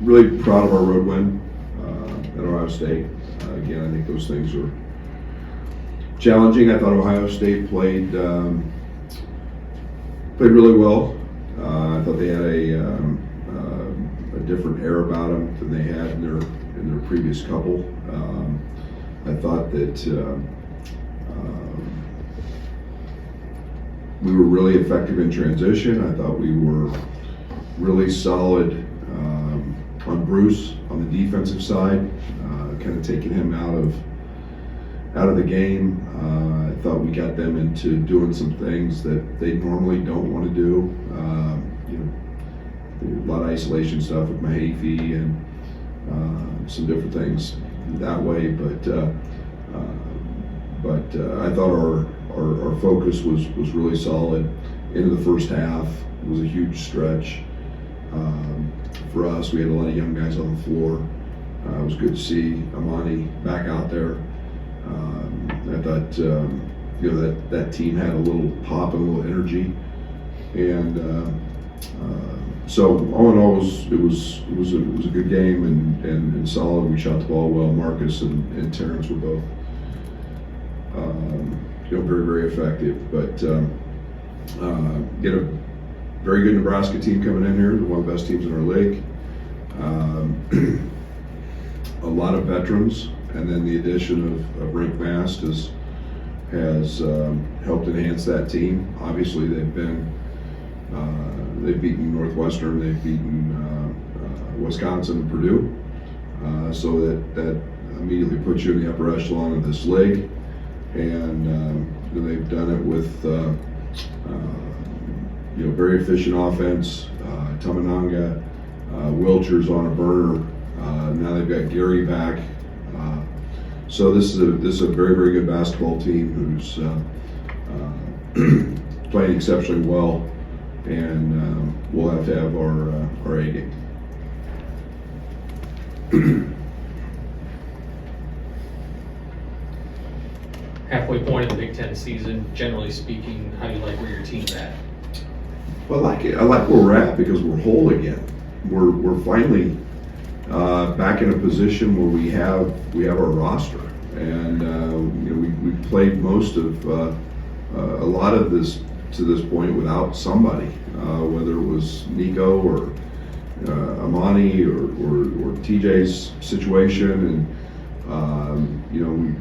really proud of our road win at Ohio State. Again, I think those things are challenging. I thought Ohio State played really well. I thought they had a different air about them than they had in their previous couple. I thought that we were really effective in transition. I thought we were really solid on Bruce on the defensive side, kind of taking him out of the game. I thought we got them into doing some things that they normally don't want to do. A lot of isolation stuff with Mahaffey and some different things that way. But I thought our focus was really solid. Into the first half, it was a huge stretch for us. We had a lot of young guys on the floor. It was good to see Amani back out there. I thought that team had a little pop and a little energy, and so all in all, it was a good game and solid. We shot the ball well. Marcus and Terence were both very, very effective. But get a very good Nebraska team coming in here. They're one of the best teams in our league. A lot of veterans, and then the addition of Rink Mast has helped enhance that team. Obviously, they've beaten Northwestern, they've beaten Wisconsin and Purdue, so that immediately puts you in the upper echelon of this league. And they've done it with very efficient offense. Tamananga, Wilcher's on a burner. Now they've got Gary back. So this is a very, very good basketball team who's playing exceptionally well, and we'll have to have our A game. Halfway point of the Big Ten season, generally speaking, how do you like where your team's at? Well, I like where we're at because we're whole again. We're finally back in a position where we have our roster, and we played most of a lot of this to this point without somebody, whether it was Nico or Amani or TJ's situation, and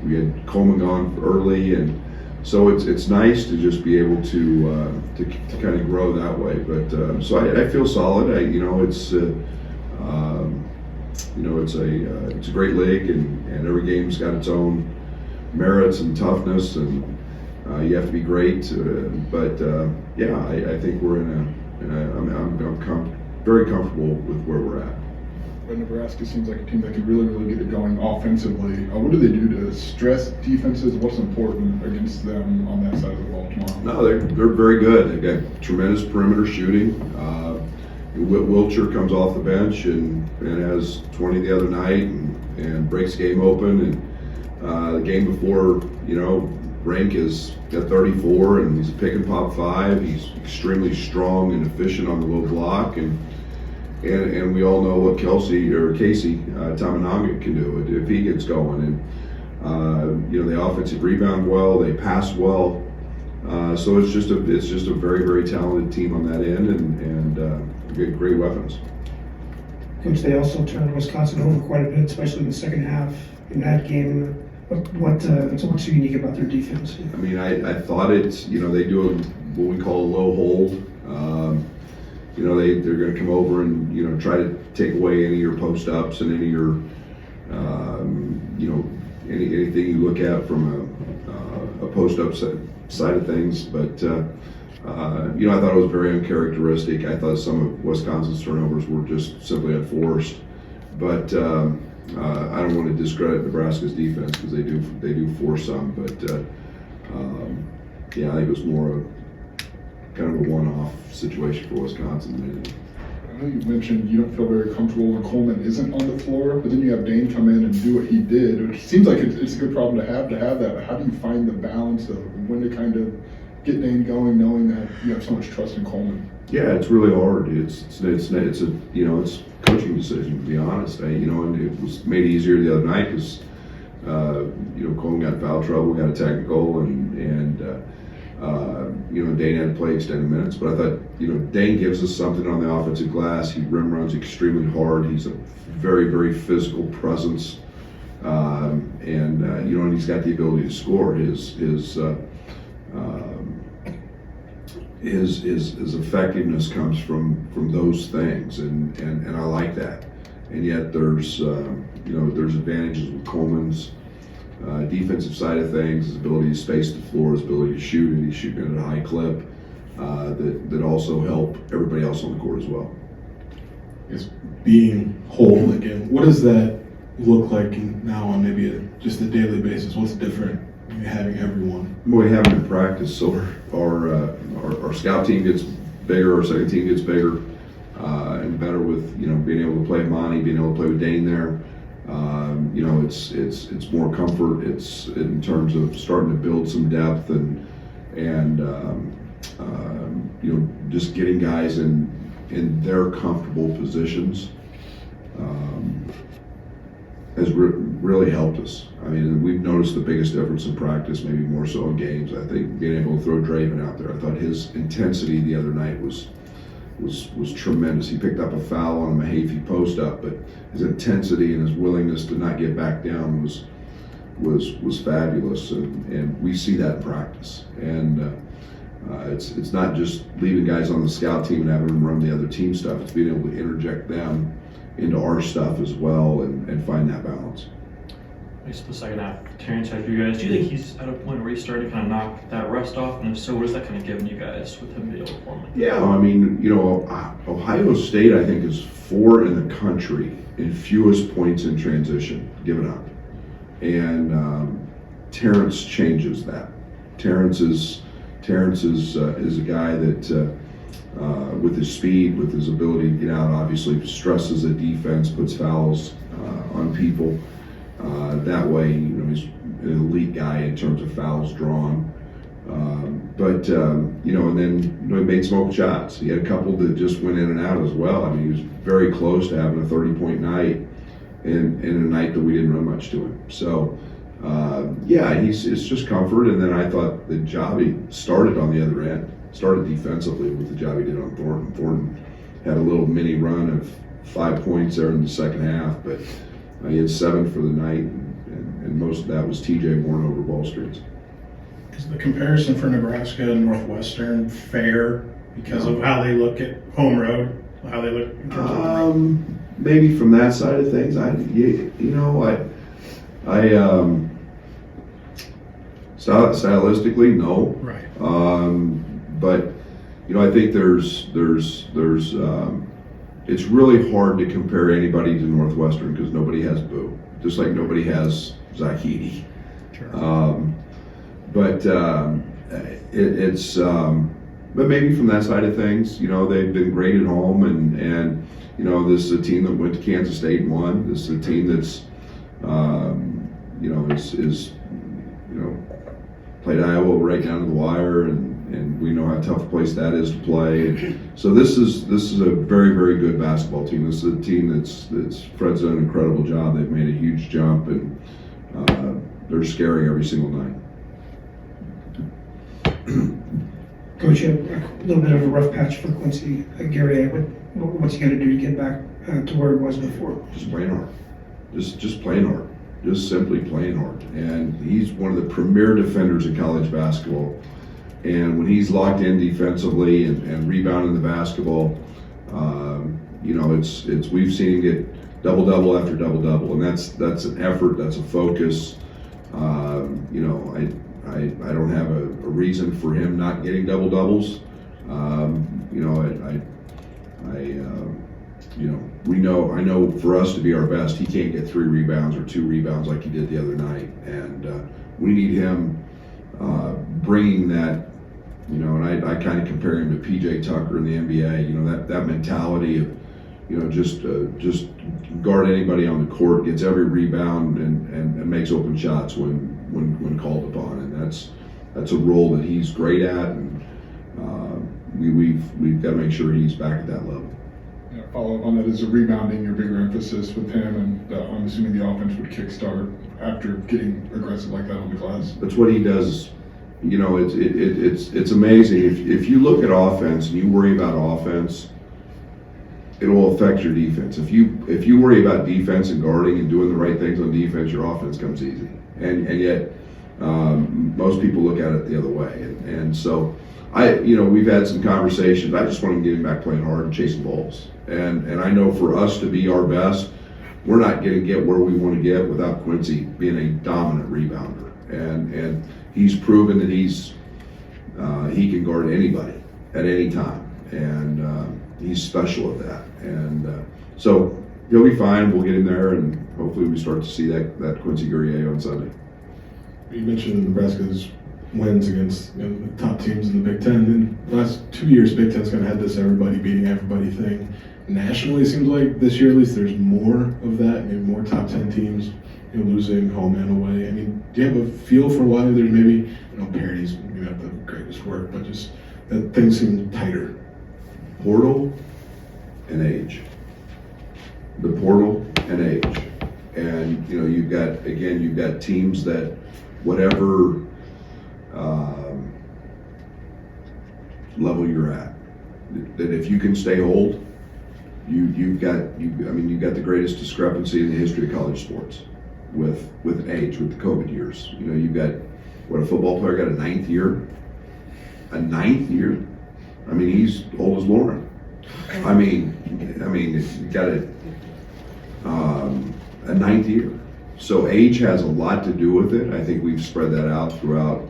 we had Coleman gone early, and so it's nice to just be able to kind of grow that way. But so I feel solid. It's a great league, and every game's got its own merits and toughness, and you have to be great. But I think we're I'm very comfortable with where we're at. But Nebraska seems like a team that can really, really get it going offensively. What do they do to stress defenses? What's important against them on that side of the ball tomorrow? No, they're very good. They've got tremendous perimeter shooting. Wilcher comes off the bench and has 20 the other night and breaks the game open. And the game before, Rank is got 34 and he's a pick and pop 5. He's extremely strong and efficient on the low block, and we all know what Casey Tamananga can do if he gets going. And they offensive rebound well, they pass well. So it's just a very, very talented team on that end, and great weapons. Coach, they also turned Wisconsin over quite a bit, especially in the second half in that game. What's so unique about their defense? I mean, I thought it's they do what we call a low hold. They're going to come over and try to take away any of your post ups and any of your anything you look at from a post up side of things. But I thought it was very uncharacteristic. I thought some of Wisconsin's turnovers were just simply unforced. But I don't want to discredit Nebraska's defense because they do force some. But I think it was more of kind of a one-off situation for Wisconsin. I know you mentioned you don't feel very comfortable when Coleman isn't on the floor, but then you have Dane come in and do what he did, which seems like it's a good problem to have that. But how do you find the balance of when to kind of get Dane going, knowing that you have so much trust in Coleman? Yeah, it's really hard. It's a it's a coaching decision, to be honest. And it was made easier the other night because Coleman got in foul trouble, got a technical, and Dane had to play extended minutes. But I thought Dane gives us something on the offensive glass. He rim runs extremely hard. He's a very, very physical presence, and he's got the ability to score. His effectiveness comes from those things, and I like that. And yet there's advantages with Coleman's defensive side of things, his ability to space the floor, his ability to shoot, and he's shooting at a high clip that also help everybody else on the court as well. Is being whole again. What does that look like now on maybe just a daily basis? What's different when you're having everyone? We have them in practice, so our scout team gets bigger, our second team gets bigger and better with being able to play Monty, being able to play with Dane there. It's more comfort. It's in terms of starting to build some depth and just getting guys in their comfortable positions has really helped us. I mean, we've noticed the biggest difference in practice, maybe more so in games. I think being able to throw Draven out there. I thought his intensity the other night was tremendous. He picked up a foul on a Mahaffey post up, but his intensity and his willingness to not get back down was fabulous, and we see that in practice. And it's not just leaving guys on the scout team and having them run the other team stuff. It's being able to interject them into our stuff as well and find that balance. At least the second half, Terence, after you guys, do you think he's at a point where he's starting to kind of knock that rust off? And if so, what is that kind of giving you guys with him being able to perform? Yeah, I mean, Ohio State, I think, is 4 in the country in fewest points in transition given up. And Terence changes that. Terence is a guy that, with his speed, with his ability to get out, obviously stresses the defense, puts fouls on people. That way, he's an elite guy in terms of fouls drawn. And then he made some open shots. He had a couple that just went in and out as well. I mean, he was very close to having a 30-point night in a night that we didn't run much to him. So, it's just comfort. And then I thought the job he started on the other end, started defensively with the job he did on Thornton. Thornton had a little mini run of 5 points there in the second half, but he had 7 for the night, and most of that was TJ Warren over ball screens. Is the comparison for Nebraska and Northwestern fair because of how they look at home road, how they look in terms of home road? Maybe from that side of things, stylistically, no. Right. But I think there's it's really hard to compare anybody to Northwestern because nobody has Boo, just like nobody has Zach Edey. Sure. But maybe from that side of things, they've been great at home, and this is a team that went to Kansas State and won. This is a team that's played Iowa right down to the wire, and we know how tough a place that is to play. So this is a very, very good basketball team. This is a team that's Fred's done an incredible job. They've made a huge jump, and they're scary every single night. Coach, a little bit of a rough patch for Quincy Gary. What's he got to do to get back to where he was before? Just playing hard. Just playing hard. Just simply playing hard. And he's one of the premier defenders in college basketball. And when he's locked in defensively and rebounding the basketball, it's we've seen him get double-double after double-double, and that's an effort, that's a focus. I don't have a reason for him not getting double-doubles. I know for us to be our best, he can't get 3 rebounds or 2 rebounds like he did the other night, and we need him bringing that. And I kind of compare him to PJ Tucker in the NBA. That mentality of just guard anybody on the court, gets every rebound and makes open shots when called upon, and that's a role that he's great at, and we've got to make sure he's back at that level. Yeah, follow up on that, is the rebounding your bigger emphasis with him, and I'm assuming the offense would kickstart after getting aggressive like that on the glass. That's what he does. You know, it's amazing. If you look at offense and you worry about offense, it will affect your defense. If you worry about defense and guarding and doing the right things on defense, your offense comes easy. And yet, most people look at it the other way. And so, we've had some conversations. I just want to get him back playing hard and chasing balls. And I know for us to be our best, we're not going to get where we want to get without Quincy being a dominant rebounder. And he's proven that he can guard anybody at any time. And he's special at that. And so he'll be fine. We'll get him there, and hopefully we start to see that Quincy Gary on Sunday. You mentioned Nebraska's wins against the top teams in the Big Ten. In the last 2 years, Big Ten's kind of had this everybody beating everybody thing. Nationally, it seems like this year at least there's more of that, maybe more top 10 teams losing home and away. I mean, do you have a feel for why there's maybe, parity's maybe not the greatest word, but just that things seem tighter? Portal and age. The portal and age. And, you've got teams that whatever level you're at, that if you can stay hold, you've got the greatest discrepancy in the history of college sports with age, with the COVID years. You've got, a football player got a ninth year? A ninth year? I mean, he's old as Lauren. I mean, you got a ninth year. So age has a lot to do with it. I think we've spread that out throughout.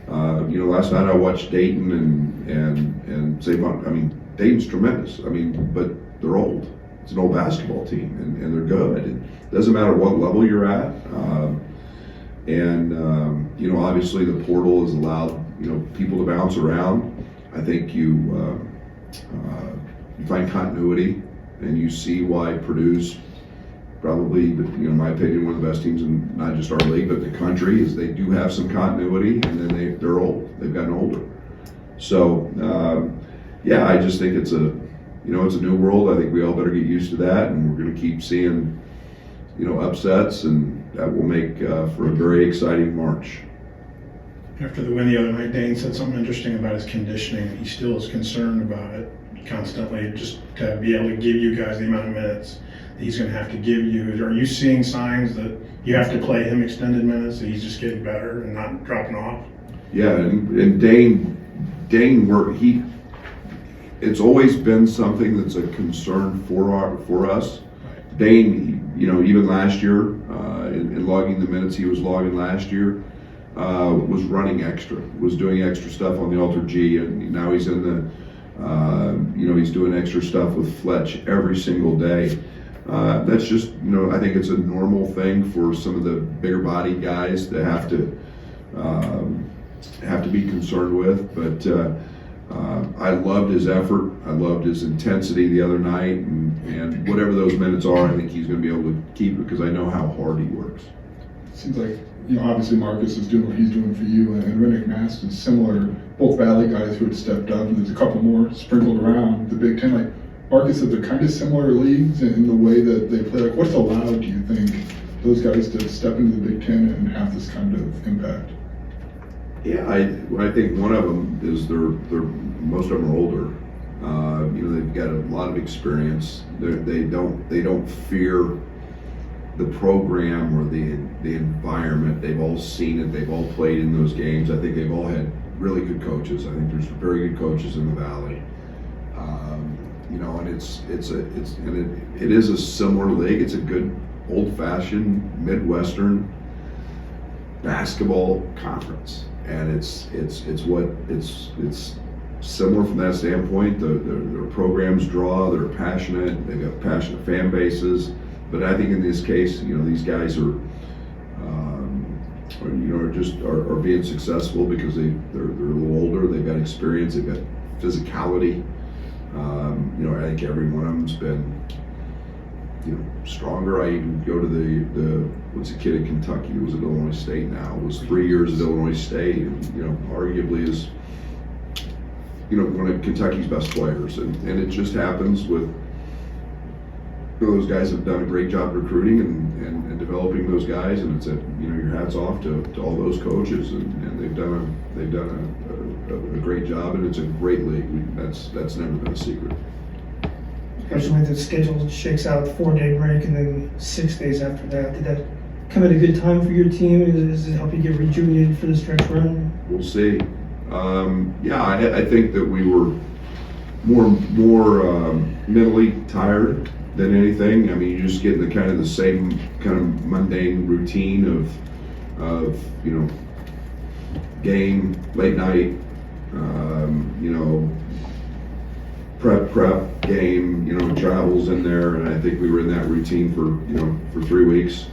Last night I watched Dayton and Savon. I mean, Dayton's tremendous. But they're old. It's an old basketball team, and they're good. It doesn't matter what level you're at. Obviously the portal has allowed people to bounce around. I think you find continuity, and you see why Purdue's probably, in my opinion, one of the best teams in not just our league but the country. Is they do have some continuity, and then they're old. They've gotten older. So I just think it's a new world. I think we all better get used to that, and we're going to keep seeing upsets, and that will make for a very exciting March. After the win the other night, Dane said something interesting about his conditioning. He still is concerned about it constantly, just to be able to give you guys the amount of minutes that he's going to have to give you. Are you seeing signs that you have to play him extended minutes, that he's just getting better and not dropping off? Yeah, and Dane, it's always been something that's a concern for us. Dane, even last year, in logging the minutes he was logging last year, was running extra, was doing extra stuff on the Alter G, and now he's in the, he's doing extra stuff with Fletch every single day. That's just, I think it's a normal thing for some of the bigger body guys to have to be concerned with. But I loved his effort. I loved his intensity the other night, and whatever those minutes are, I think he's going to be able to keep it because I know how hard he works. Seems like, obviously Marcus is doing what he's doing for you, and Rennick Mast is similar, both Valley guys who had stepped up, and there's a couple more sprinkled around the Big Ten. Like, Marcus said, they're kind of similar leagues in the way that they play. Like, what's allowed, do you think, those guys to step into the Big Ten and have this kind of impact? Yeah, I think one of them is they're most of them are older. They've got a lot of experience. They don't fear the program or the environment. They've all seen it. They've all played in those games. I think they've all had really good coaches. I think there's very good coaches in the Valley. And it is a similar league. It's a good old-fashioned Midwestern basketball conference, and it's similar from that standpoint. Their programs draw. They're passionate. They've got passionate fan bases. But I think in this case, these guys are being successful because they're a little older. They've got experience. They've got physicality. I think every one of them's been stronger. I even go to the what's a kid in Kentucky who was at Illinois State now, was 3 years at Illinois State, and arguably is one of Kentucky's best players, and it just happens with those guys have done a great job recruiting and developing those guys, and it's your hats off to all those coaches, and they've done a great job, and it's a great league. That's never been a secret. Especially when the schedule shakes out 4-day break and then 6 days after that. Did that come at a good time for your team? Does it help you get rejuvenated for the stretch run? We'll see. I think that we were more mentally tired than anything. I mean, you just get in the same kind of mundane routine of game, late night, prep, game, travels in there, and I think we were in that routine for 3 weeks.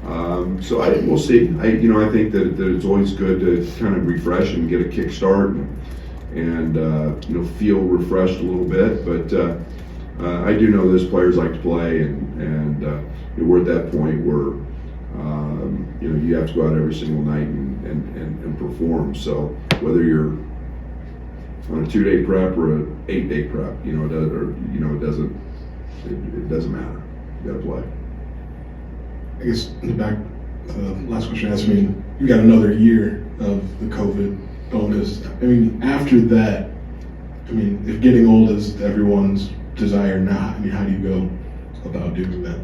We'll see. I think that it's always good to kind of refresh and get a kick start and feel refreshed a little bit. But I do know those players like to play, and we're at that point where you have to go out every single night and perform. So whether you're on a 2-day prep or an 8-day prep, it doesn't matter. You got to play. I guess back to the last question I asked, you got another year of the COVID bonus. After that, if getting old is everyone's desire not, how do you go about doing that?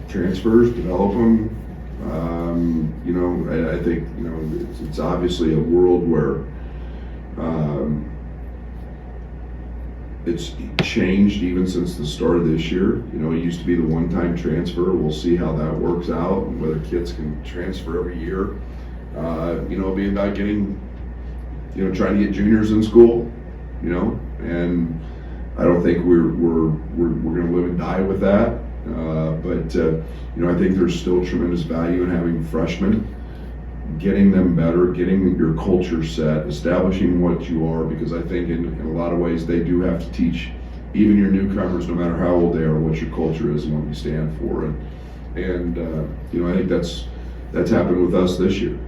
Transfers, develop them. I think it's obviously a world where it's changed even since the start of this year. It used to be the one-time transfer. We'll see how that works out and whether kids can transfer every year. It'll be about getting, trying to get juniors in school, and I don't think we're going to live and die with that. I think there's still tremendous value in having freshmen, getting them better, getting your culture set, establishing what you are, because I think in a lot of ways they do have to teach even your newcomers, no matter how old they are, what your culture is and what you stand for. And I think that's happened with us this year.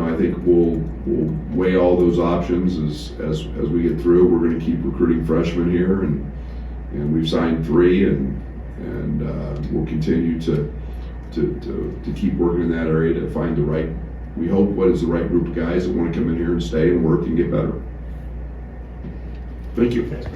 I think we'll weigh all those options as we get through. We're going to keep recruiting freshmen here, and we've signed 3, and we'll continue to keep working in that area to find the right group of guys that want to come in here and stay and work and get better. Thank you.